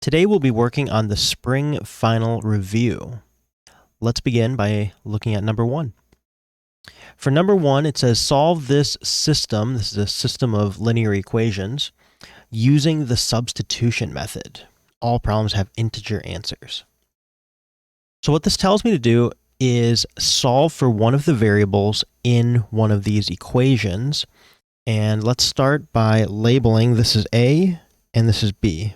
Today we'll be working on the spring final review. Let's begin by looking at number 1. For number 1, it says solve this system. This is a system of linear equations using the substitution method. All problems have integer answers. So what this tells me to do is solve for one of the variables in one of these equations. And let's start by labeling this is A and this is B.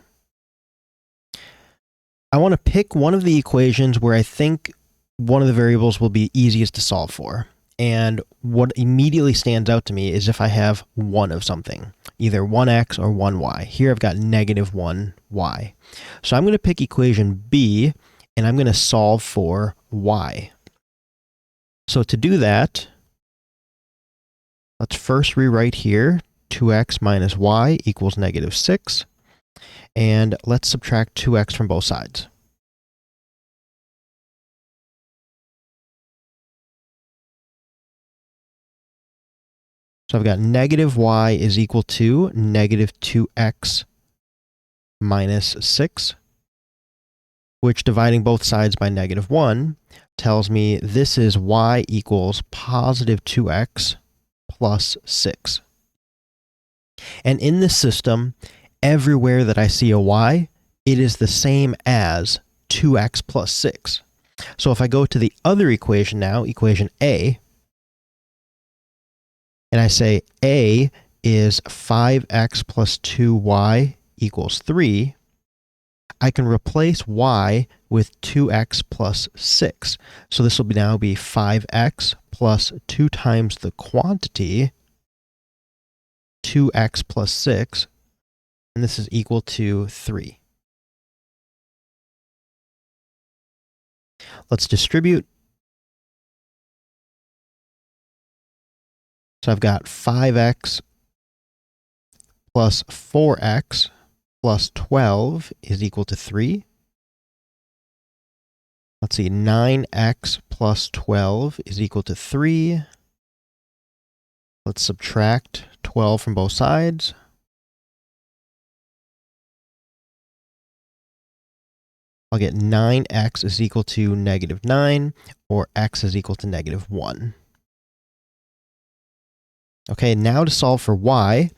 I want to pick one of the equations where I think one of the variables will be easiest to solve for. And what immediately stands out to me is if I have one of something, either 1x or 1y. Here I've got negative 1y. So I'm going to pick equation B, and I'm going to solve for y. So to do that, let's first rewrite here 2x minus y equals negative 6. And let's subtract 2x from both sides. So I've got negative y is equal to negative 2x minus 6, which dividing both sides by negative 1 tells me this is y equals positive 2x plus 6. And in this system, everywhere that I see a y, it is the same as 2x plus 6. So if I go to the other equation now, equation A, and I say A is 5x plus 2y equals 3, I can replace y with 2x plus 6. So this will now be 5x plus 2 times the quantity, 2x plus 6, and this is equal to 3. Let's distribute. So I've got 5x plus 4x plus 12 is equal to 3. Let's see, 9x plus 12 is equal to 3. Let's subtract 12 from both sides. I'll get 9x is equal to negative 9, or x is equal to negative 1. Okay, now to solve for y,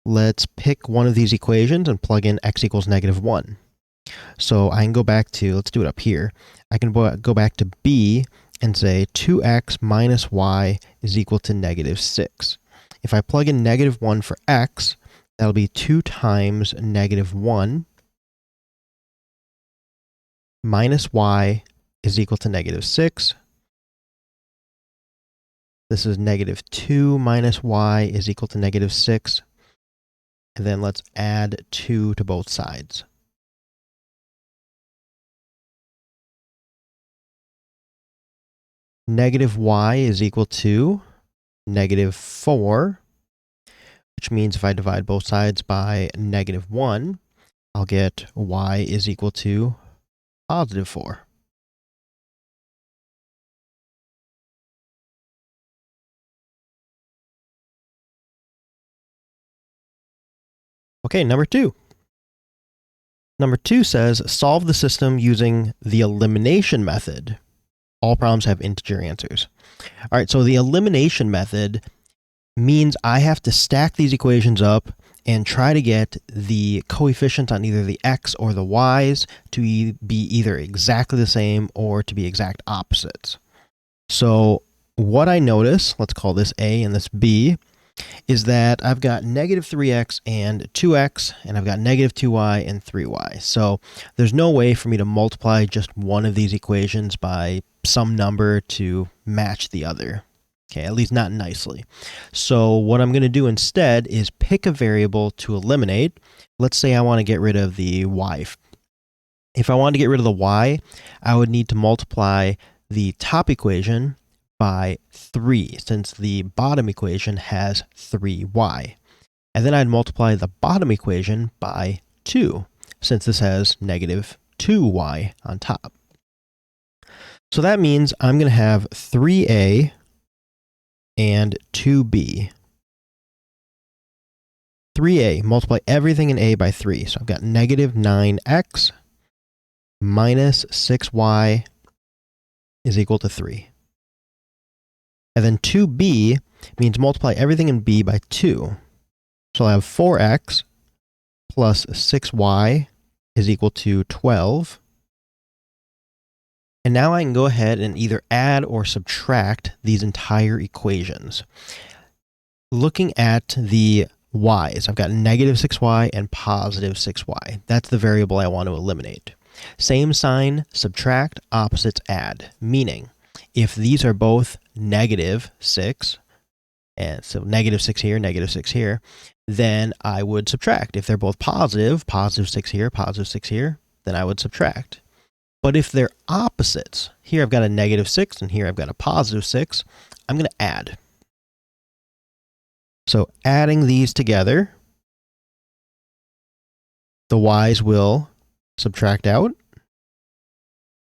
let's pick one of these equations and plug in x equals negative 1. So I can go back to, let's do it up here. I can go back to B and say 2x minus y is equal to negative 6. If I plug in negative 1 for x, that'll be 2 times negative 1 minus y is equal to negative 6. This is negative 2 minus y is equal to negative 6. And then let's add 2 to both sides. Negative y is equal to negative 4, which means if I divide both sides by negative 1, I'll get y is equal to positive 4. Okay, number 2. Number 2 says solve the system using the elimination method. All problems have integer answers. All right, so the elimination method means I have to stack these equations up and try to get the coefficients on either the x or the y's to be either exactly the same or to be exact opposites. So what I notice, let's call this A and this B, is that I've got negative 3x and 2x, and I've got negative 2y and 3y. So there's no way for me to multiply just one of these equations by some number to match the other. Okay, at least not nicely. So what I'm going to do instead is pick a variable to eliminate. Let's say I want to get rid of the y. If I wanted to get rid of the y, I would need to multiply the top equation by 3, since the bottom equation has 3y. And then I'd multiply the bottom equation by 2, since this has negative 2y on top. So that means I'm going to have 3a and 2b. 3a, multiply everything in a by 3. So I've got negative 9x minus 6y is equal to 3. And then 2b means multiply everything in b by 2. So I'll have 4x plus 6y is equal to 12. And now I can go ahead and either add or subtract these entire equations. Looking at the y's, I've got negative 6y and positive 6y. That's the variable I want to eliminate. Same sign, subtract, opposites add. Meaning, if these are both negative 6, and so negative 6 here, then I would subtract. If they're both positive, positive 6 here, then I would subtract. But if they're opposites, here I've got a negative 6 and here I've got a positive 6, I'm going to add. So adding these together, the y's will subtract out.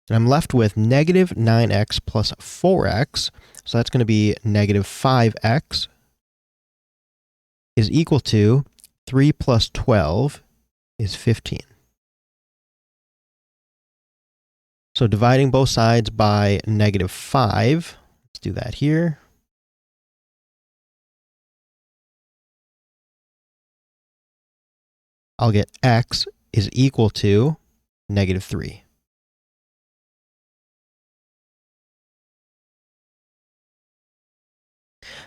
And I'm left with negative 9x plus 4x. So that's going to be negative 5x is equal to 3 plus 12 is 15. So dividing both sides by negative 5, let's do that here. I'll get x is equal to negative 3.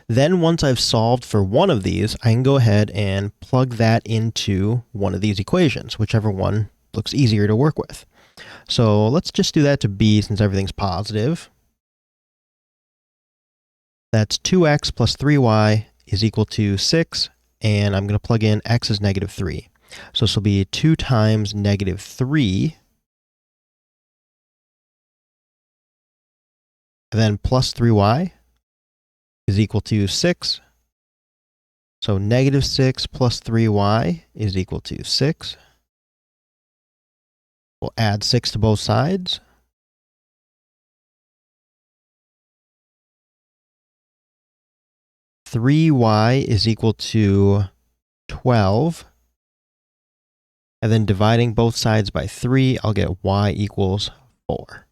Then once I've solved for one of these, I can go ahead and plug that into one of these equations, whichever one looks easier to work with. So let's just do that to b since everything's positive. That's 2x plus 3y is equal to 6, and I'm going to plug in x is negative 3. So this will be 2 times negative 3, and then plus 3y is equal to 6. So negative 6 plus 3y is equal to 6. We'll add 6 to both sides. (3y) is equal to 12. And then dividing both sides by 3, I'll get y equals 4.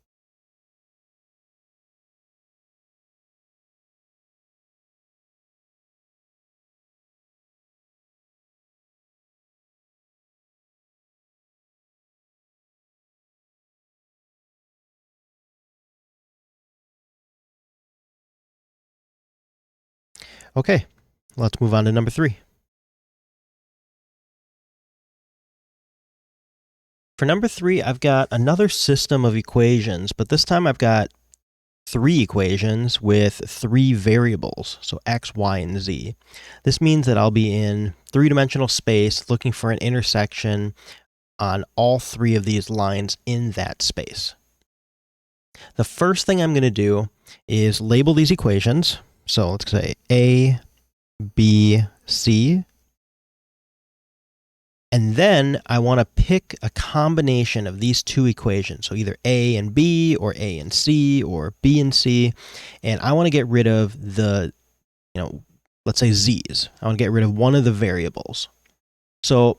Okay, let's move on to number 3. For number 3, I've got another system of equations, but this time I've got 3 equations with 3 variables, so x, y, and z. This means that I'll be in 3-dimensional space looking for an intersection on all 3 of these lines in that space. The first thing I'm going to do is label these equations. So let's say A, B, C. And then I want to pick a combination of these 2 equations. So either A and B, or A and C, or B and C. And I want to get rid of the, let's say z's. I want to get rid of one of the variables. So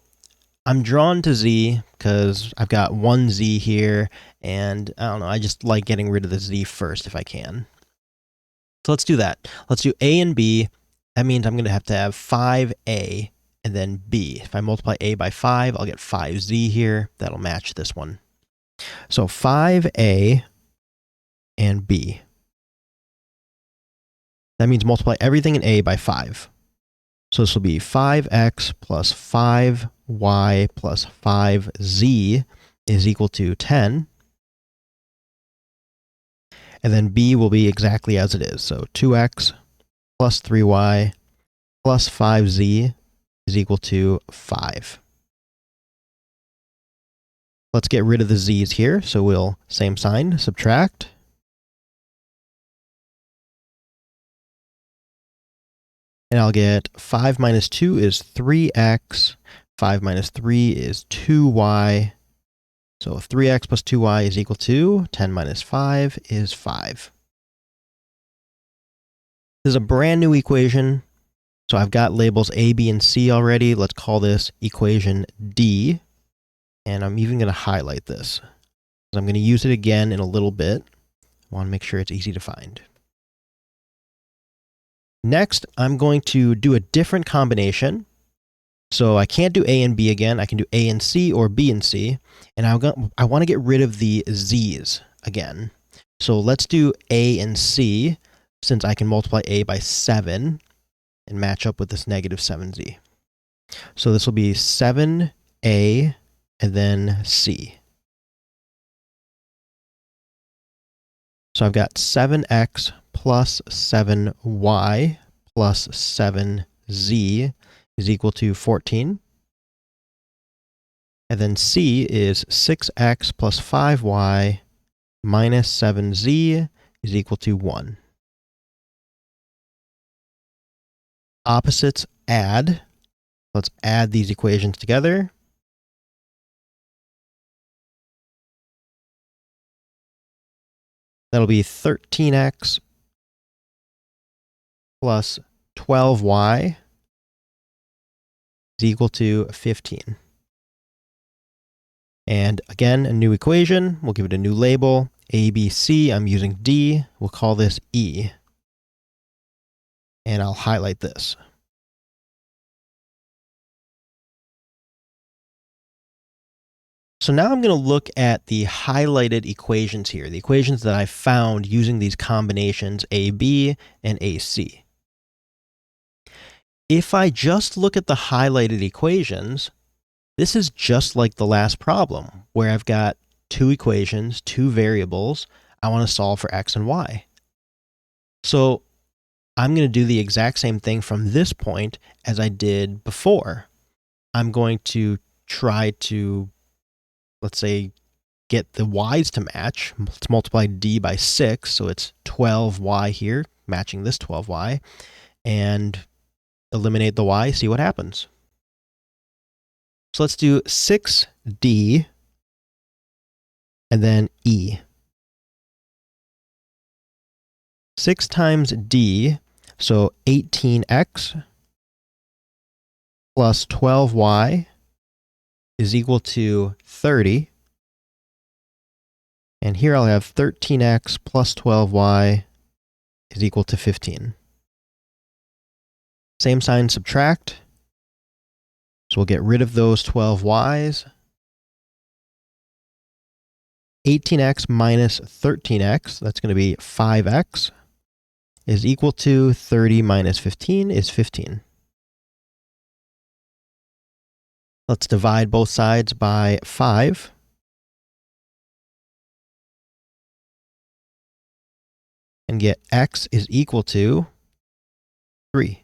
I'm drawn to z because I've got one z here. And I don't know, I just like getting rid of the z first if I can. So let's do that. Let's do A and B. That means I'm going to have 5a and then b. If I multiply a by 5, I'll get 5z here. That'll match this one. So 5a and b. That means multiply everything in a by 5. So this will be 5x plus 5y plus 5z is equal to 10. And then b will be exactly as it is. So 2x plus 3y plus 5z is equal to 5. Let's get rid of the z's here. So we'll, same sign, subtract. And I'll get 5 minus 2 is 3x. 5 minus 3 is 2y. So 3x plus 2y is equal to 10 minus 5 is 5. This is a brand new equation. So I've got labels A, B, and C already. Let's call this equation D. And I'm even going to highlight this. I'm going to use it again in a little bit. I want to make sure it's easy to find. Next, I'm going to do a different combination. So I can't do A and B again. I can do A and C or B and C. And I want to get rid of the Z's again. So let's do A and C, since I can multiply A by 7 and match up with this negative 7Z. So this will be 7A and then C. So I've got 7x plus 7y plus 7z is equal to 14. And then C is 6x plus 5y minus 7z is equal to 1. Opposites add. Let's add these equations together. That'll be 13x plus 12y is equal to 15. And again, a new equation. We'll give it a new label. A, B, C. I'm using D. We'll call this E. And I'll highlight this. So now I'm going to look at the highlighted equations here, the equations that I found using these combinations AB and AC. If I just look at the highlighted equations, this is just like the last problem, where I've got two equations, two variables. I want to solve for x and y. So I'm going to do the exact same thing from this point as I did before. I'm going to try to, let's say, get the y's to match. Let's multiply d by 6, so it's 12y here, matching this 12y, and eliminate the y, see what happens. So let's do 6d and then e. 6 times d, so 18x plus 12y is equal to 30. And here I'll have 13x plus 12y is equal to 15. Same sign, subtract. So we'll get rid of those 12y's. 18x minus 13x, that's going to be 5x, is equal to 30 minus 15 is 15. Let's divide both sides by 5. And get x is equal to 3.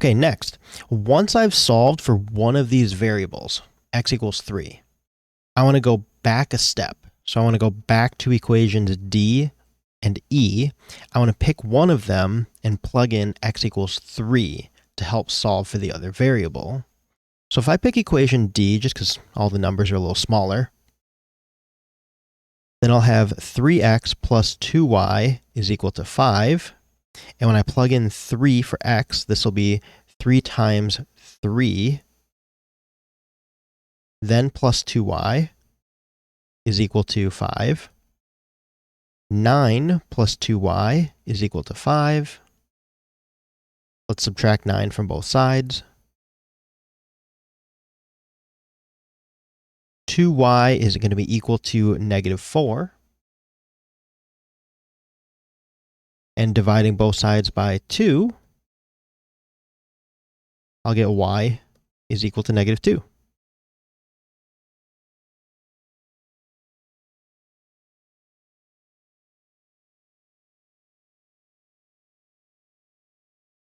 Okay, next, once I've solved for one of these variables, x equals 3, I want to go back a step. So I want to go back to equations D and E. I want to pick one of them and plug in x equals 3 to help solve for the other variable. So if I pick equation D, just because all the numbers are a little smaller, then I'll have 3x plus 2y is equal to 5. And when I plug in 3 for x, this will be 3 times 3, then plus 2y is equal to 5. 9 plus 2y is equal to 5. Let's subtract 9 from both sides. 2y is going to be equal to negative 4. And dividing both sides by 2, I'll get y is equal to negative 2.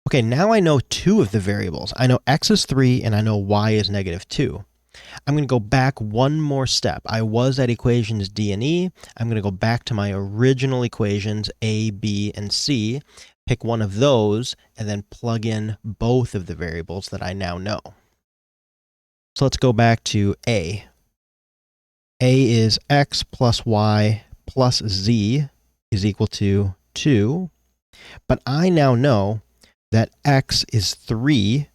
Okay, now I know two of the variables. I know x is 3 and I know y is negative 2. I'm going to go back one more step. I was at equations D and E. I'm going to go back to my original equations A, B, and C, pick one of those, and then plug in both of the variables that I now know. So let's go back to A. A is x plus y plus z is equal to 2. But I now know that x is 3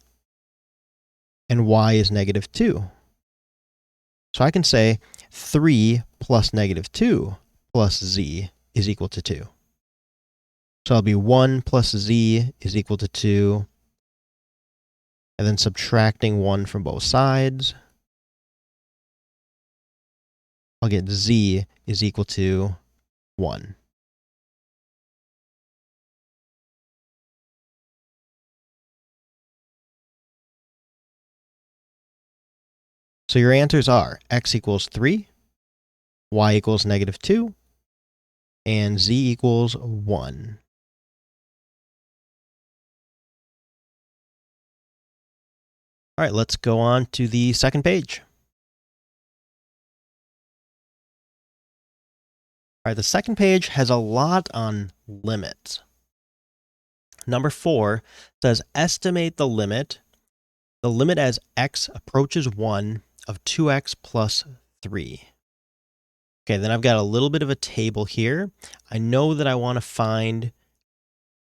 and y is negative 2. So I can say 3 plus negative 2 plus z is equal to 2. So it'll be 1 plus z is equal to 2. And then subtracting 1 from both sides, I'll get z is equal to 1. So your answers are x equals 3, y equals negative 2, and z equals 1. All right, let's go on to the second page. All right, the second page has a lot on limits. Number 4 says estimate the limit as x approaches 1 of 2x plus 3. Okay, then I've got a little bit of a table here. I know that I want to find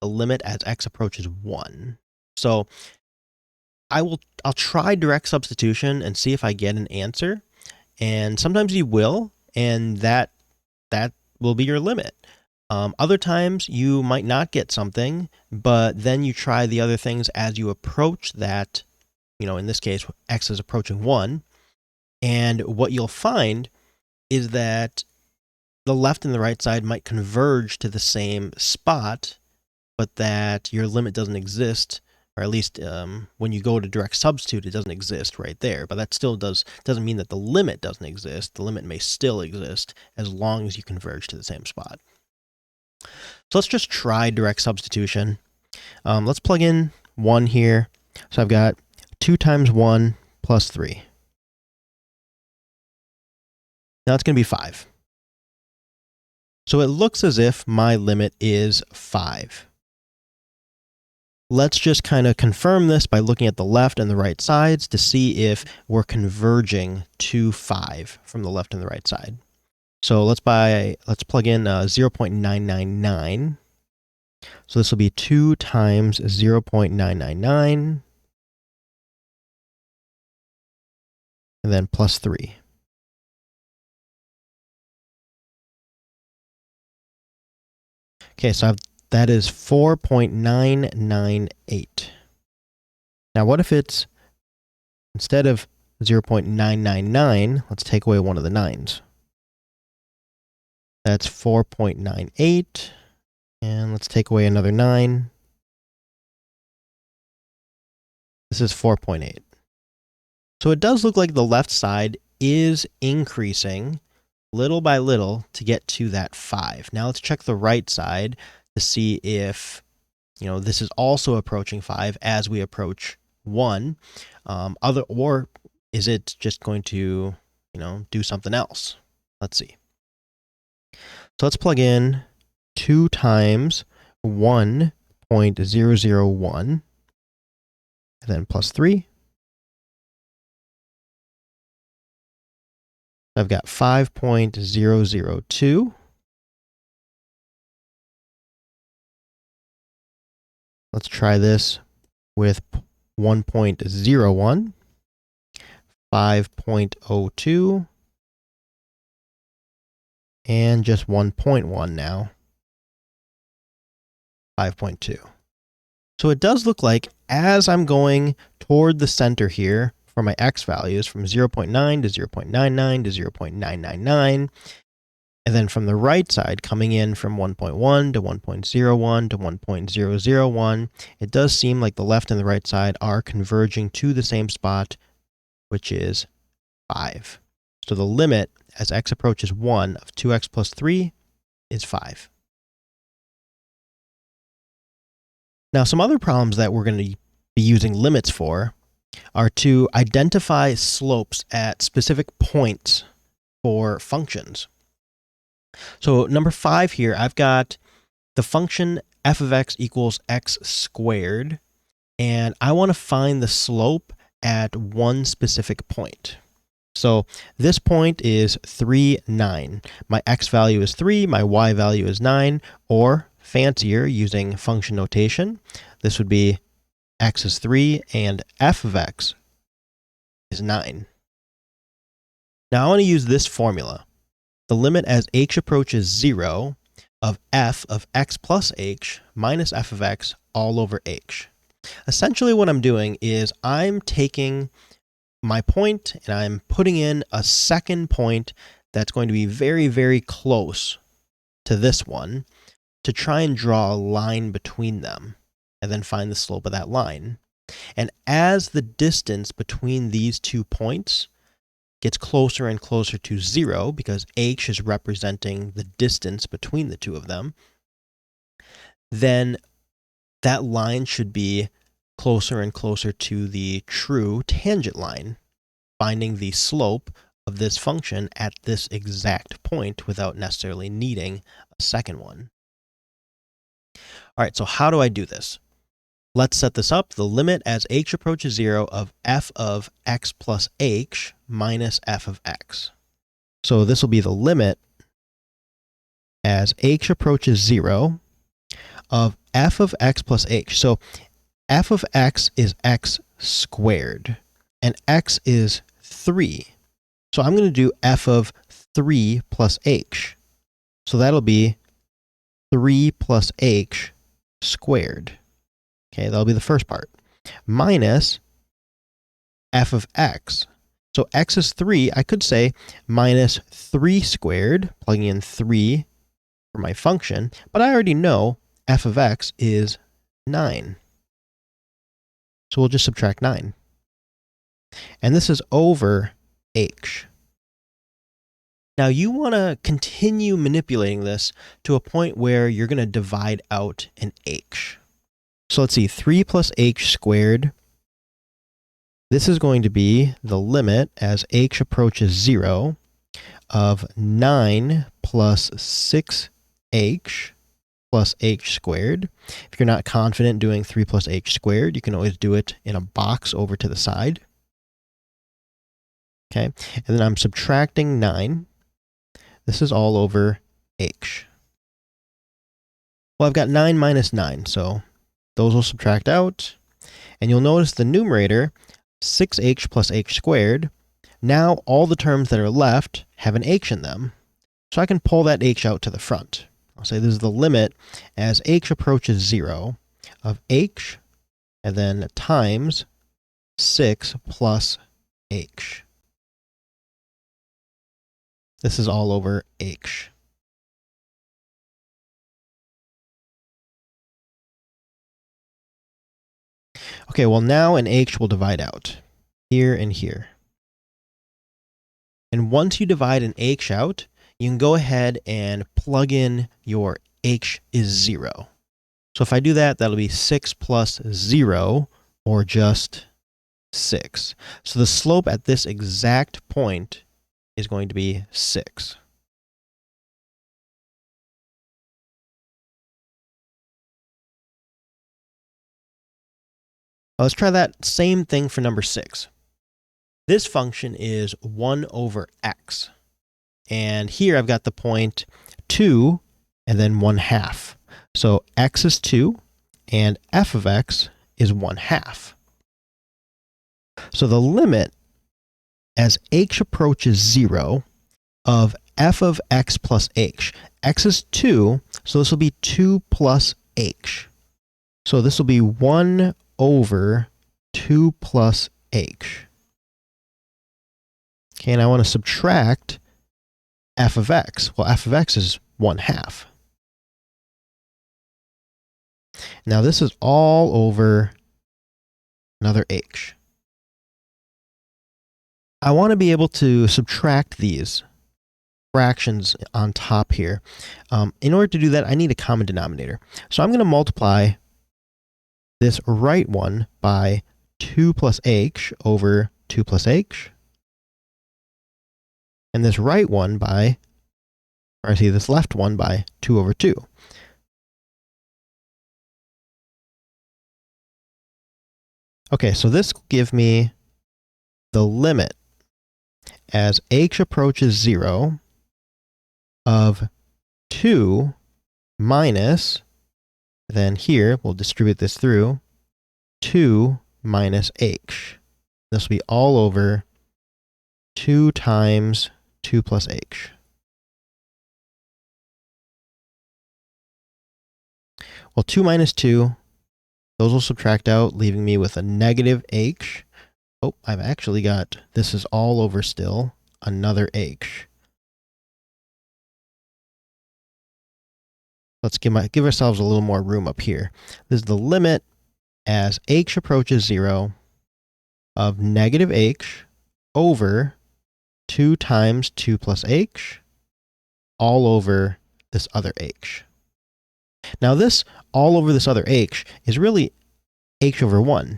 the limit as x approaches 1. So I'll try direct substitution and see if I get an answer. And sometimes you will, and that will be your limit. Other times you might not get something, but then you try the other things as you approach that, in this case, x is approaching 1. And what you'll find is that the left and the right side might converge to the same spot, but that your limit doesn't exist, or at least when you go to direct substitute, it doesn't exist right there. But that still doesn't mean that the limit doesn't exist. The limit may still exist as long as you converge to the same spot. So let's just try direct substitution. Let's plug in 1 here. So I've got 2 times 1 plus 3. Now it's going to be 5. So it looks as if my limit is 5. Let's just kind of confirm this by looking at the left and the right sides to see if we're converging to 5 from the left and the right side. So let's plug in 0.999. So this will be 2 times 0.999, and then plus 3. Okay, so that is 4.998. Now what if it's, instead of 0.999, let's take away one of the 9s. That's 4.98, and let's take away another 9. This is 4.8. So it does look like the left side is increasing little by little to get to that 5. Now let's check the right side to see if, this is also approaching 5 as we approach 1. Or is it just going to, do something else? Let's see. So let's plug in 2 times 1.001, and then plus 3. I've got 5.002. Let's try this with 1.01, 5.02, and just 1.1 now, 5.2. So it does look like as I'm going toward the center here for my x values from 0.9 to 0.99 to 0.999, and then from the right side coming in from 1.1 to 1.01 to 1.001, it does seem like the left and the right side are converging to the same spot, which is 5. So the limit as x approaches 1 of 2x plus 3 is 5. Now, some other problems that we're going to be using limits for are to identify slopes at specific points for functions. So number 5 here, I've got the function f of x equals x squared, and I want to find the slope at one specific point. So this point is 3, 9. My x value is 3, my y value is 9, or fancier, using function notation, this would be x is 3 and f of x is 9. Now I want to use this formula. The limit as h approaches 0 of f of x plus h minus f of x all over h. Essentially what I'm doing is I'm taking my point and I'm putting in a second point that's going to be very, very close to this one to try and draw a line between them and then find the slope of that line. And as the distance between these 2 points gets closer and closer to 0, because h is representing the distance between the two of them, then that line should be closer and closer to the true tangent line, finding the slope of this function at this exact point without necessarily needing a second one. All right, so how do I do this? Let's set this up. The limit as h approaches 0 of f of x plus h minus f of x. So this will be the limit as h approaches 0 of f of x plus h. So f of x is x squared, and x is 3. So I'm going to do f of 3 plus h. So that'll be 3 plus h squared. Okay, that'll be the first part. Minus f of x. So x is 3. I could say minus 3 squared, plugging in 3 for my function, but I already know f of x is 9. So we'll just subtract 9. And this is over h. Now you want to continue manipulating this to a point where you're going to divide out an h. So let's see, 3 plus h squared. This is going to be the limit as h approaches 0 of 9 plus 6h plus h squared. If you're not confident doing 3 plus h squared, you can always do it in a box over to the side. Okay, and then I'm subtracting 9. This is all over h. Well, I've got 9 minus 9, so those will subtract out. And you'll notice the numerator, 6h plus h squared, now all the terms that are left have an h in them. So I can pull that h out to the front. I'll say this is the limit as h approaches 0 of h, and then times 6 plus h. This is all over h. Okay, well now an h will divide out, here and here. And once you divide an h out, you can go ahead and plug in your h is 0. So if I do that, that'll be 6 plus 0, or just 6. So the slope at this exact point is going to be 6. Let's try that same thing for number 6. This function is 1 over x. And here I've got the point 2 and then 1/2. So x is 2 and f of x is 1/2. So the limit as h approaches 0 of f of x plus h. X is 2, so this will be 2 plus h. So this will be 1 over 2 plus h. Okay, and I want to subtract f of x. Well, f of x is 1/2. Now this is all over another h. I want to be able to subtract these fractions on top here. In order to do that, I need a common denominator. So I'm going to multiply this right one by 2 plus h over 2 plus h. And this right one by, or I see this left one by 2 over 2. Okay, so this will give me the limit as h approaches 0 of 2 minus, then here we'll distribute this through, 2 minus h. This will be all over 2 times 2 plus h. Well, 2 minus 2, those will subtract out, leaving me with a negative h. Oh, I've actually got, this is all over still, another h. Let's give ourselves a little more room up here. This is the limit as h approaches 0 of negative h over 2 times 2 plus h all over this other h. Now this all over this other h is really h over 1.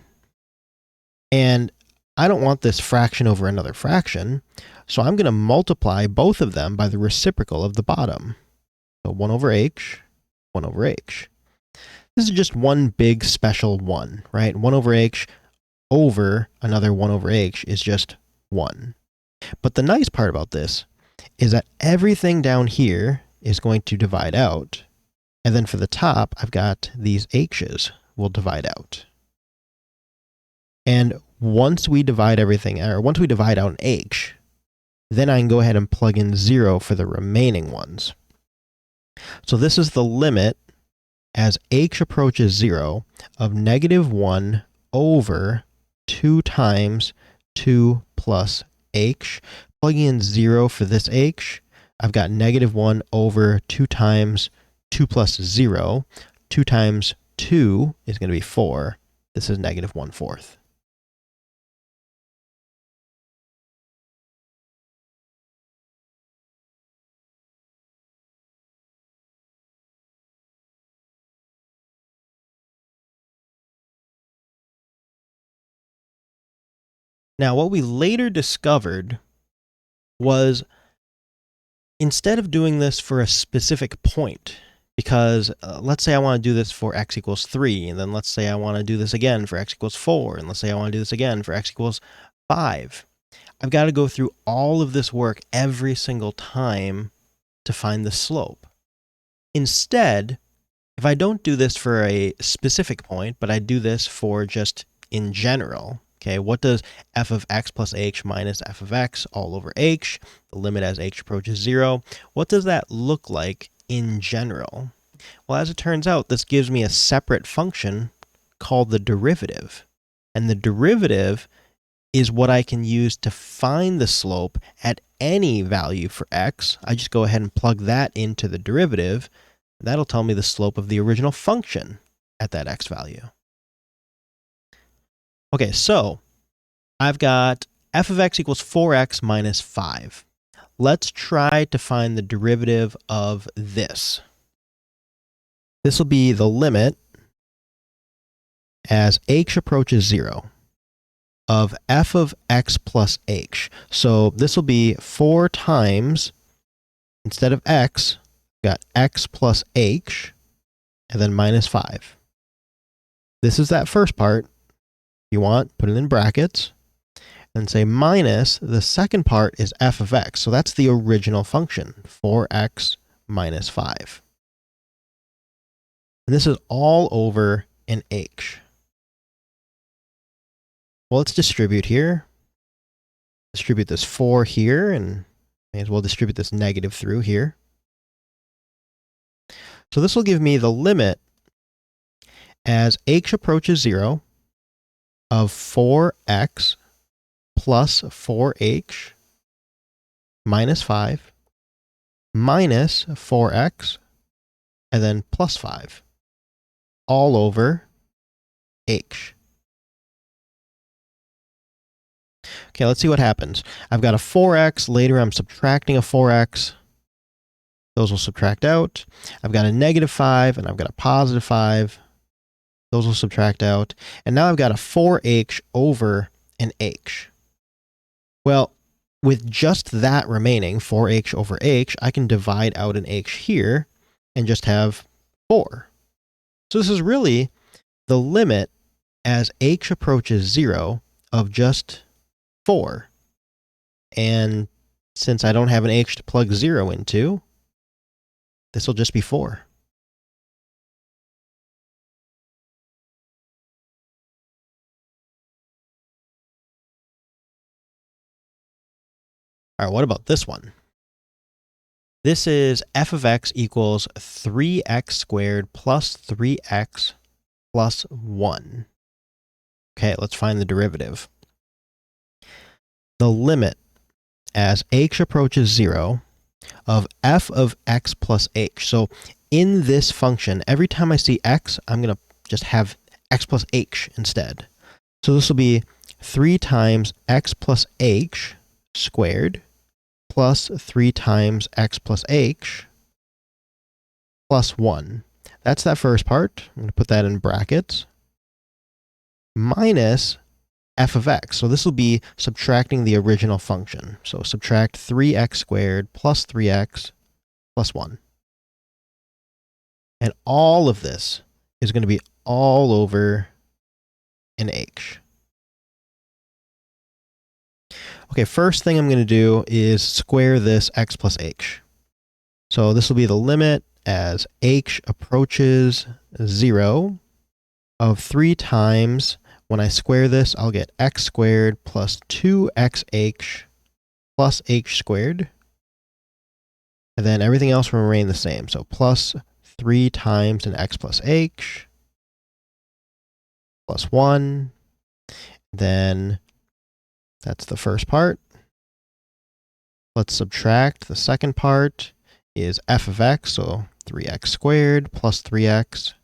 And I don't want this fraction over another fraction, so I'm going to multiply both of them by the reciprocal of the bottom. So 1 over h, 1 over h. This is just one big special 1, right? 1 over h over another 1 over h is just 1. But the nice part about this is that everything down here is going to divide out. And then for the top, I've got these h's will divide out. And once we divide everything, or once we divide out an h, then I can go ahead and plug in 0 for the remaining ones. So this is the limit as h approaches 0 of negative 1 over 2 times 2 plus h. Plugging in 0 for this h, I've got negative 1 over 2 times 2 plus 0. 2 times 2 is going to be 4. This is negative 1/4. Now, what we later discovered was instead of doing this for a specific point, because let's say I want to do this for x equals 3, and then let's say I want to do this again for x equals 4, and let's say I want to do this again for x equals 5. I've got to go through all of this work every single time to find the slope. Instead, if I don't do this for a specific point, but I do this for just in general, okay, what does f of x plus h minus f of x all over h, the limit as h approaches 0, what does that look like in general? Well, as it turns out, this gives me a separate function called the derivative. And the derivative is what I can use to find the slope at any value for x. I just go ahead and plug that into the derivative. That'll tell me the slope of the original function at that x value. Okay, so I've got f of x equals 4x minus 5. Let's try to find the derivative of this. This will be the limit as h approaches 0 of f of x plus h. So this will be 4 times, instead of x, we've got x plus h, and then minus 5. This is that first part. If you want, put it in brackets, and say minus, the second part is f of x. So that's the original function, 4x minus 5. And this is all over an h. Well, let's distribute here. Distribute this 4 here, and may as well distribute this negative through here. So this will give me the limit as h approaches 0 of 4x plus 4h minus 5 minus 4x and then plus 5 all over h. Okay, let's see what happens. I've got a 4x. Later, I'm subtracting a 4x. Those will subtract out. I've got a negative 5, and I've got a positive 5. Those will subtract out. And now I've got a 4h over an h. Well, with just that remaining, 4h over h, I can divide out an h here and just have 4. So this is really the limit as h approaches 0 of just 4. And since I don't have an h to plug 0 into, this will just be 4. All right, what about this one? This is f of x equals 3x squared plus 3x plus 1. Okay, let's find the derivative. The limit as h approaches 0 of f of x plus h. So in this function, every time I see x, I'm going to just have x plus h instead. So this will be 3 times x plus h squared plus 3 times x plus h plus 1. That's that first part. I'm going to put that in brackets. Minus f of x. So this will be subtracting the original function. So subtract 3x squared plus 3x plus 1. And all of this is going to be all over an h. Okay, first thing I'm going to do is square this x plus h. So this will be the limit as h approaches 0 of 3 times, when I square this, I'll get x squared plus 2xh plus h squared. And then everything else will remain the same. So plus 3 times an x plus h plus 1. Then that's the first part. Let's subtract. The second part is f of x, so 3x squared plus 3x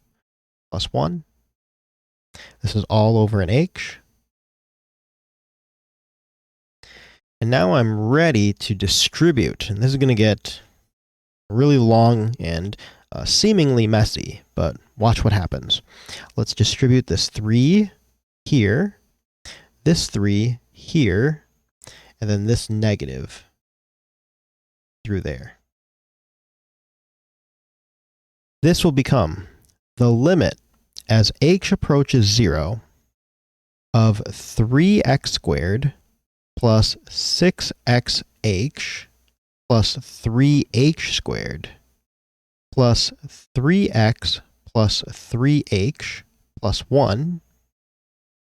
plus 1. This is all over an h. And now I'm ready to distribute. And this is going to get really long and seemingly messy, but watch what happens. Let's distribute this 3 here, this 3 here, and then this negative through there. This will become the limit as h approaches 0 of 3x squared plus 6xh plus 3h squared plus 3x plus 3h plus 1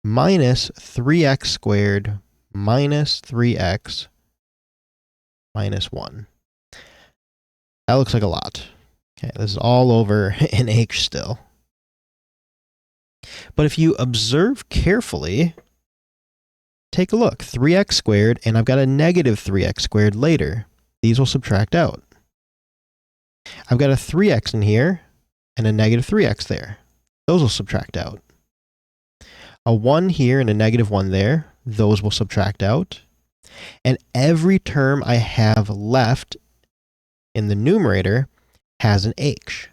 minus 3x squared minus 3x minus 1. That looks like a lot. Okay, this is all over an h still. But if you observe carefully, take a look. 3x squared, and I've got a negative 3x squared later. These will subtract out. I've got a 3x in here and a negative 3x there. Those will subtract out. A 1 here and a negative 1 there. Those will subtract out. And every term I have left in the numerator has an h.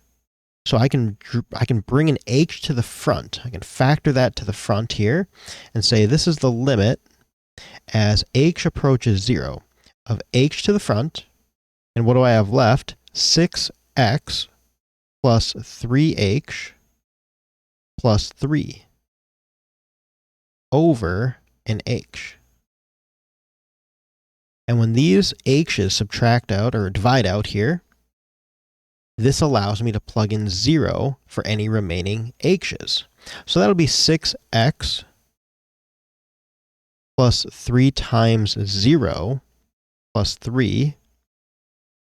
So I can bring an h to the front. I can factor that to the front here and say this is the limit as h approaches 0 of h to the front. And what do I have left? 6x plus 3h plus 3 over an h. And when these h's subtract out or divide out here, this allows me to plug in 0 for any remaining h's. So that'll be 6x plus 3 times 0 plus 3.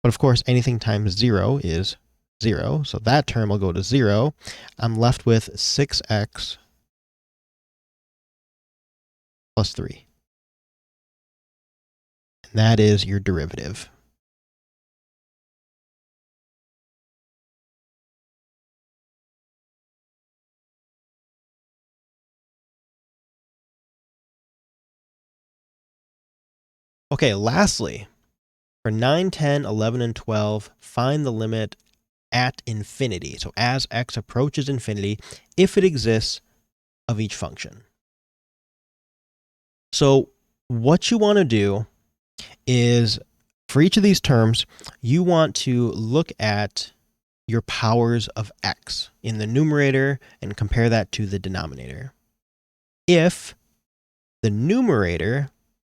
But of course, anything times 0 is 0. So that term will go to 0. I'm left with 6x plus 3. And that is your derivative. Okay, lastly, for 9, 10, 11, and 12, find the limit at infinity. So as x approaches infinity, if it exists, of each function. So what you want to do is, for each of these terms, you want to look at your powers of x in the numerator and compare that to the denominator. If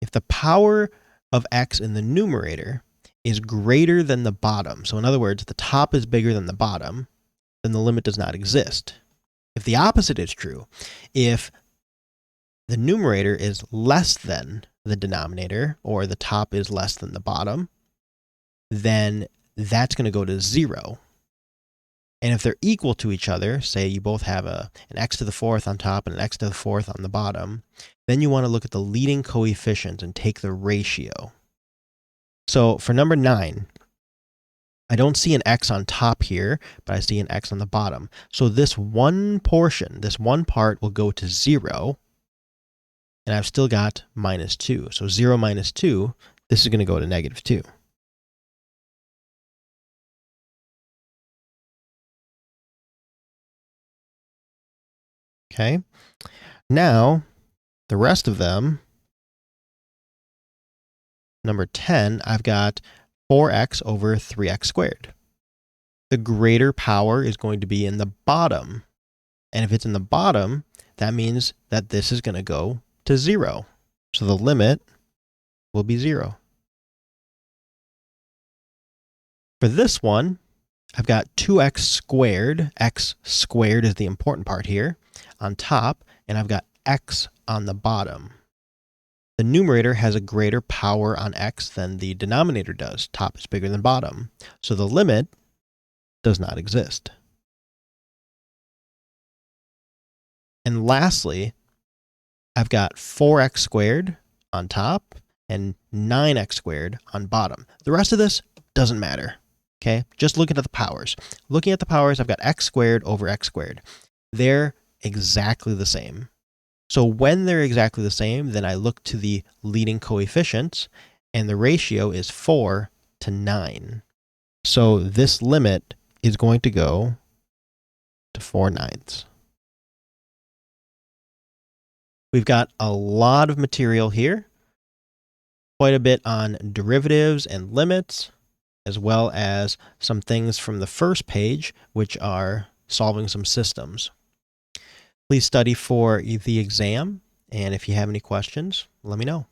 if the power of x in the numerator is greater than the bottom, so in other words, the top is bigger than the bottom, then the limit does not exist. If the opposite is true, if the numerator is less than the denominator, or the top is less than the bottom, then that's going to go to 0. And if they're equal to each other, say you both have an x to the fourth on top and an x to the fourth on the bottom, then you want to look at the leading coefficient and take the ratio. So for number 9, I don't see an x on top here, but I see an x on the bottom. So this one portion, this one part will go to 0, and I've still got minus 2. So 0 minus 2, this is going to go to negative 2. Okay, now the rest of them, number 10, I've got 4x over 3x squared. The greater power is going to be in the bottom. And if it's in the bottom, that means that this is going to go to 0. So the limit will be 0. For this one, I've got 2x squared. X squared is the important part here on top, and I've got x on the bottom. The numerator has a greater power on x than the denominator does. Top is bigger than bottom. So the limit does not exist. And lastly, I've got 4x squared on top and 9x squared on bottom. The rest of this doesn't matter. Okay, just looking at the powers. Looking at the powers, I've got x squared over x squared. They're exactly the same. So when they're exactly the same, then I look to the leading coefficients, and the ratio is 4 to 9. So this limit is going to go to 4/9. We've got a lot of material here, quite a bit on derivatives and limits, as well as some things from the first page, which are solving some systems. Please study for the exam, and if you have any questions, let me know.